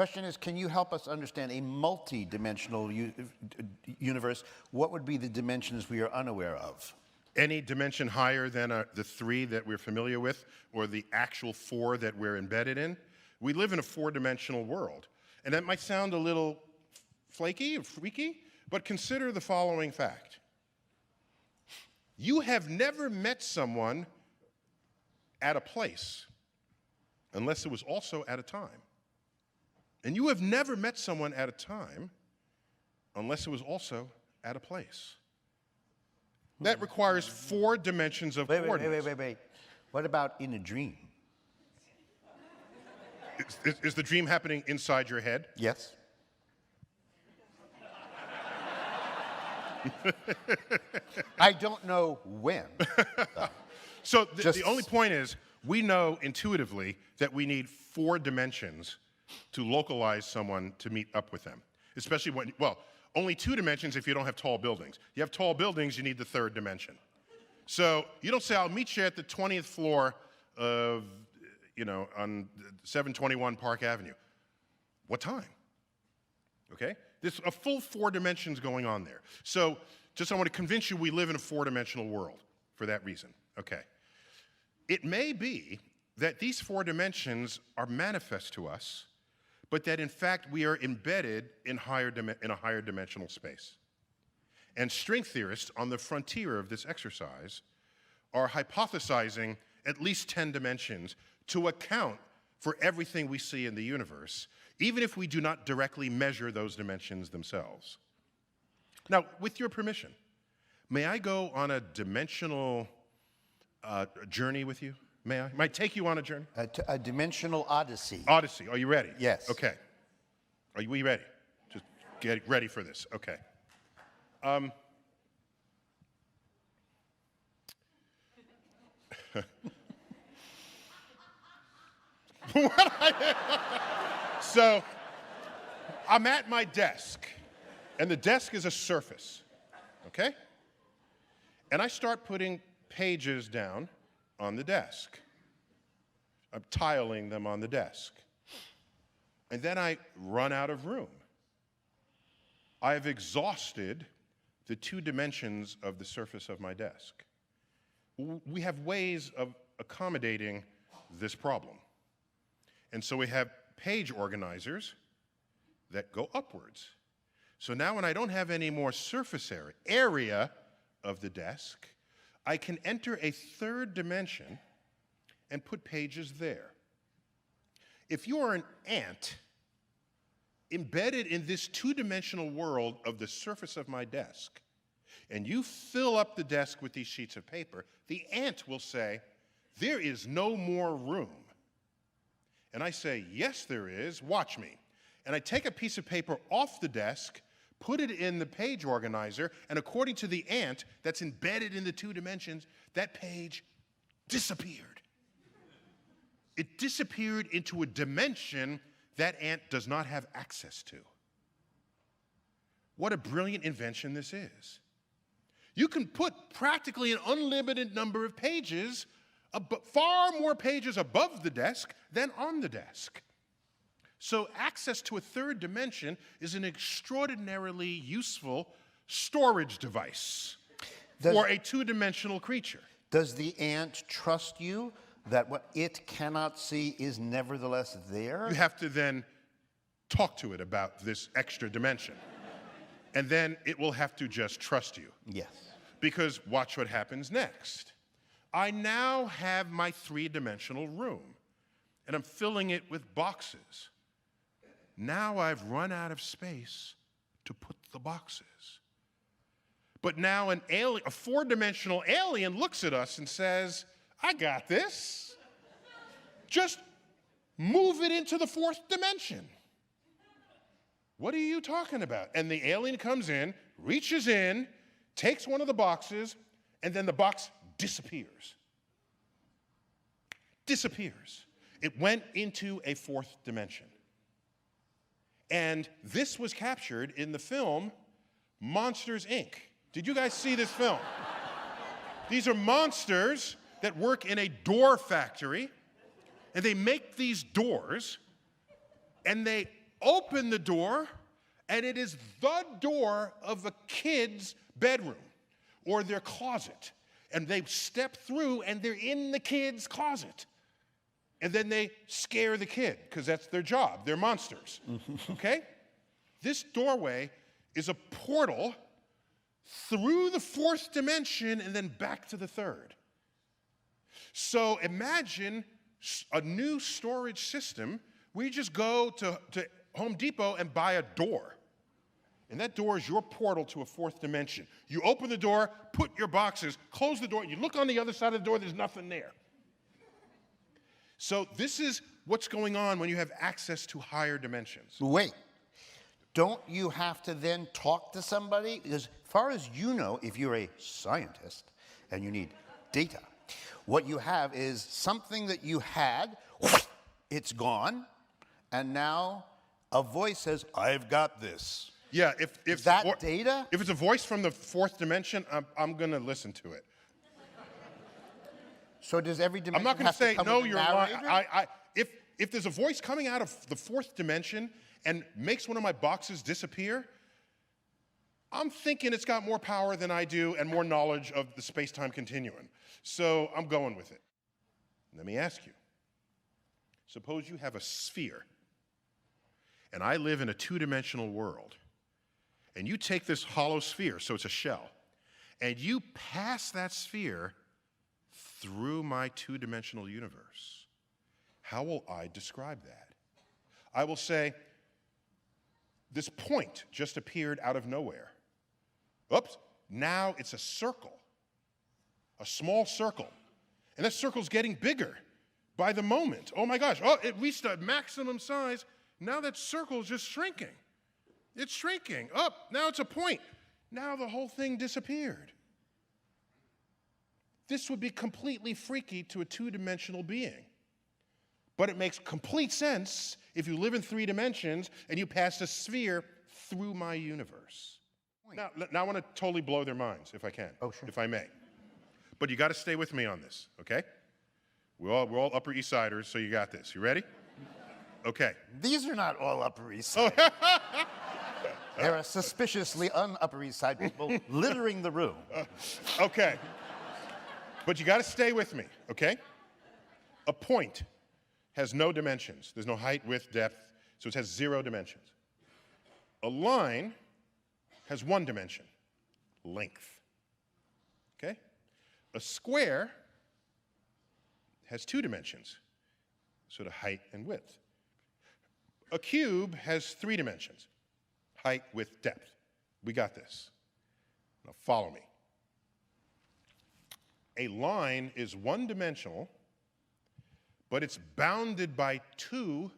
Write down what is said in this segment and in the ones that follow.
Question is, can you help us understand a multi-dimensional universe? What would be the dimensions we are unaware of? Any dimension higher than the 3 that we're familiar with, or the actual 4 that we're embedded in. We live in a 4-dimensional world. And that might sound a little flaky or freaky, but consider the following fact. You have never met someone at a place unless it was also at a time. And you have never met someone at a time unless it was also at a place. That requires 4 dimensions of coordinates. Wait. What about in a dream? Is the dream happening inside your head? Yes. I don't know when. So the only point is, we know intuitively that we need 4 dimensions to localize someone to meet up with them. Especially when, well, only 2 dimensions if you don't have tall buildings. You have tall buildings, you need the 3rd dimension. So you don't say, I'll meet you at the 20th floor of, on 721 Park Avenue. What time? Okay? There's a full 4 dimensions going on there. So just I want to convince you we live in a 4-dimensional world for that reason. Okay. It may be that these 4 dimensions are manifest to us, but that in fact we are embedded in a higher dimensional space. And string theorists on the frontier of this exercise are hypothesizing at least 10 dimensions to account for everything we see in the universe, even if we do not directly measure those dimensions themselves. Now, with your permission, may I go on a dimensional journey with you? May I? Might take you on a journey? A dimensional odyssey. Odyssey. Are you ready? Yes. Okay. Are we ready? Just get ready for this. Okay. So, I'm at my desk, and the desk is a surface, okay? And I start putting pages down on the desk. I'm tiling them on the desk. And then I run out of room. I've exhausted the 2 dimensions of the surface of my desk. We have ways of accommodating this problem. And so we have page organizers that go upwards. So now when I don't have any more surface area of the desk, I can enter a 3rd dimension and put pages there. If you are an ant embedded in this 2-dimensional world of the surface of my desk, and you fill up the desk with these sheets of paper, the ant will say, there is no more room. And I say, yes, there is, watch me. And I take a piece of paper off the desk, put it in the page organizer, and according to the ant that's embedded in the 2 dimensions, that page disappeared. It disappeared into a dimension that ant does not have access to. What a brilliant invention this is. You can put practically an unlimited number of pages, far more pages above the desk than on the desk. So access to a 3rd dimension is an extraordinarily useful storage device for a 2-dimensional creature. Does the ant trust you that what it cannot see is nevertheless there? You have to then talk to it about this extra dimension. And then it will have to just trust you. Yes. Because watch what happens next. I now have my 3-dimensional room, and I'm filling it with boxes. Now I've run out of space to put the boxes. But now a 4-dimensional alien looks at us and says, I got this. Just move it into the 4th dimension. What are you talking about? And the alien comes in, reaches in, takes one of the boxes, and then the box disappears. Disappears. It went into a 4th dimension. And this was captured in the film Monsters, Inc. Did you guys see this film? These are monsters that work in a door factory, and they make these doors, and they open the door, and it is the door of a kid's bedroom or their closet. And they step through, and they're in the kid's closet. And then they scare the kid, because that's their job. They're monsters, okay? This doorway is a portal through the fourth dimension and then back to the third. So imagine a new storage system. We just go to Home Depot and buy a door. And that door is your portal to a fourth dimension. You open the door, put your boxes, close the door, you look on the other side of the door, there's nothing there. So this is what's going on when you have access to higher dimensions. Wait. Don't you have to then talk to somebody? Because as far as you know, if you're a scientist and you need data, what you have is something that you had, it's gone, and now a voice says, I've got this. Yeah, if that data? If it's a voice from the fourth dimension, I'm going to listen to it. So does every dimension I'm not going to say, come no, with a you're lying. narrator? If there's a voice coming out of the fourth dimension and makes one of my boxes disappear, I'm thinking it's got more power than I do and more knowledge of the space-time continuum. So I'm going with it. Let me ask you. Suppose you have a sphere, and I live in a two-dimensional world, and you take this hollow sphere, so it's a shell, and you pass that sphere through my two-dimensional universe. How will I describe that? I will say, this point just appeared out of nowhere. Oops, now it's a circle, a small circle. And that circle's getting bigger by the moment. Oh my gosh, it reached a maximum size. Now that circle's just shrinking. It's shrinking. Now it's a point. Now the whole thing disappeared. This would be completely freaky to a two-dimensional being. But it makes complete sense if you live in 3 dimensions and you pass a sphere through my universe. Now I want to totally blow their minds, if I can. Oh, sure. If I may. But you got to stay with me on this, okay? We're all Upper East Siders, so you got this. You ready? Okay. These are not all Upper East Side. There are suspiciously un-Upper East Side people littering the room. Okay. But you got to stay with me, okay? A point has no dimensions. There's no height, width, depth, so it has 0 dimensions. A line has 1 dimension, length, okay? A square has 2 dimensions, sort of height and width. A cube has 3 dimensions, height, width, depth. We got this. Now follow me. A line is 1-dimensional, but it's bounded by 2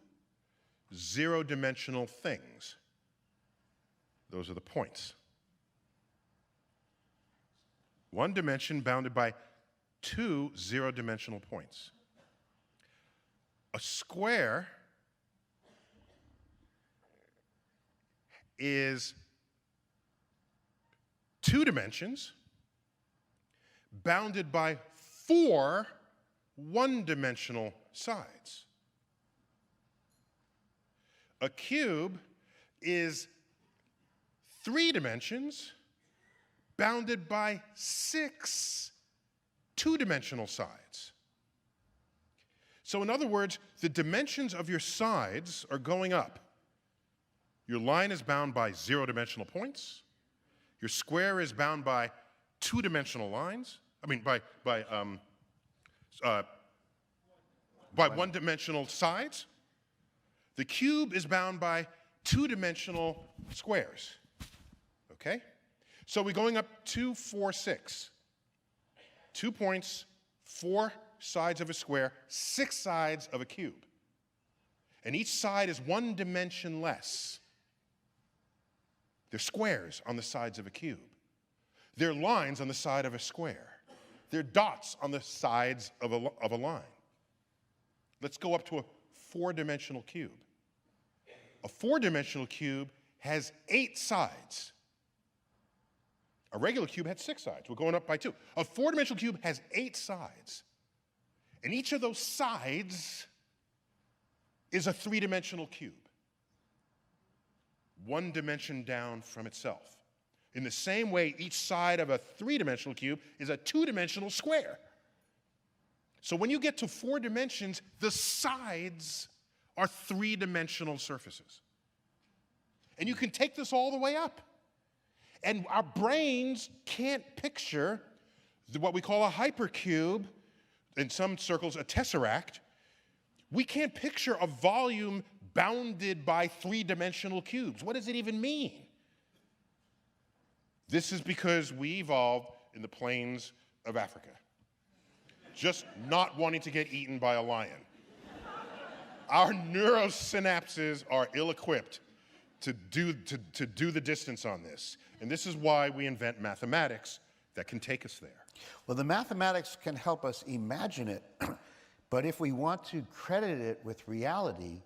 0-dimensional things. Those are the points. 1 dimension bounded by 2 0-dimensional points. A square is 2 dimensions bounded by 4 1-dimensional sides. A cube is 3 dimensions bounded by 6 2-dimensional sides. So in other words, the dimensions of your sides are going up. Your line is bound by 0-dimensional points. Your square is bound by 2-dimensional lines. I mean, by 1-dimensional sides. The cube is bound by 2-dimensional squares. Okay? So we're going up 2, 4, 6. 2 points, 4 sides of a square, 6 sides of a cube. And each side is 1 dimension less. They're squares on the sides of a cube. They're lines on the side of a square. They're dots on the sides of a line. Let's go up to a 4-dimensional cube. A 4-dimensional cube has 8 sides. A regular cube had 6 sides. We're going up by 2. A 4-dimensional cube has 8 sides. And each of those sides is a 3-dimensional cube. one dimension down from itself. In the same way, each side of a three-dimensional cube is a two-dimensional square. So when you get to 4 dimensions, the sides are three-dimensional surfaces. And you can take this all the way up. And our brains can't picture what we call a hypercube, in some circles a tesseract. We can't picture a volume bounded by three-dimensional cubes. What does it even mean? This is because we evolved in the plains of Africa, just not wanting to get eaten by a lion. Our neurosynapses are ill-equipped to do the distance on this. And this is why we invent mathematics that can take us there. Well, the mathematics can help us imagine it, but if we want to credit it with reality,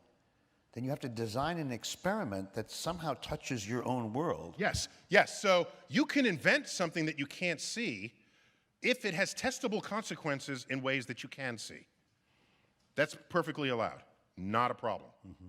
then you have to design an experiment that somehow touches your own world. Yes, yes. So you can invent something that you can't see if it has testable consequences in ways that you can see. That's perfectly allowed. Not a problem. Mm-hmm.